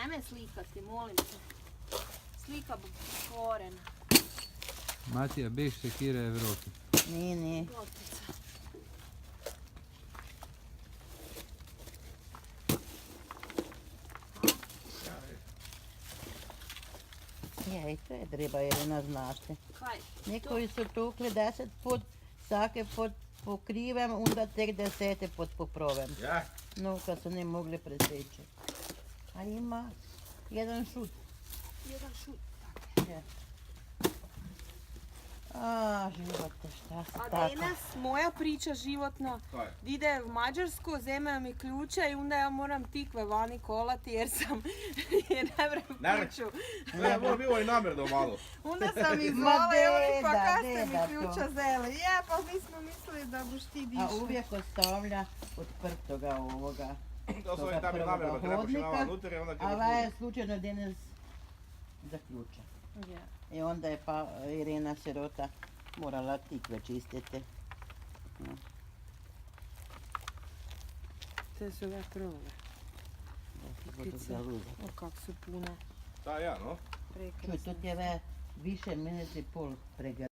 Nemoj slikati, molim te. Slika korena. Matija, biš sekira Evropi. Nije. Pločica. Ja, i to je treba, Irina, znašte. Kaj? Nekoji su tukli 10 put, vsake pod pokrivem, onda tek 10 pod pokrovem. Ja, No, kad su ne mogli preseći. A ima jedan šut. Jedan šut. Je. A, živote, šta se A tako? danas moja priča životna. kaj? Ide u Mađarsku, zemaju mi ključe i onda ja moram tikve vani kolati jer ne vrem Naravno. kuću. Ne, ovo je bilo i namjerno malo. Onda sam ih Ma zvala i oni pa deda, kad ste mi deda ključa to. zeli. Je, pa mi smo mislili da buš ti A dišla. uvijek ostavlja odprtoga ovoga. To su Toga oni tam i prvoga namjerno, treba hodnika, pošinjava unutar i onda A kada ovaj je slučajno danes zaključa. Je. I onda je pa Irina sirota morala tikve čistiti. Te su ove prve. Da se budu Kice. zaluzati. O, kak su pune. Da, ja, no. Čuj, Prekrasne. to ti je više minut i pol prega.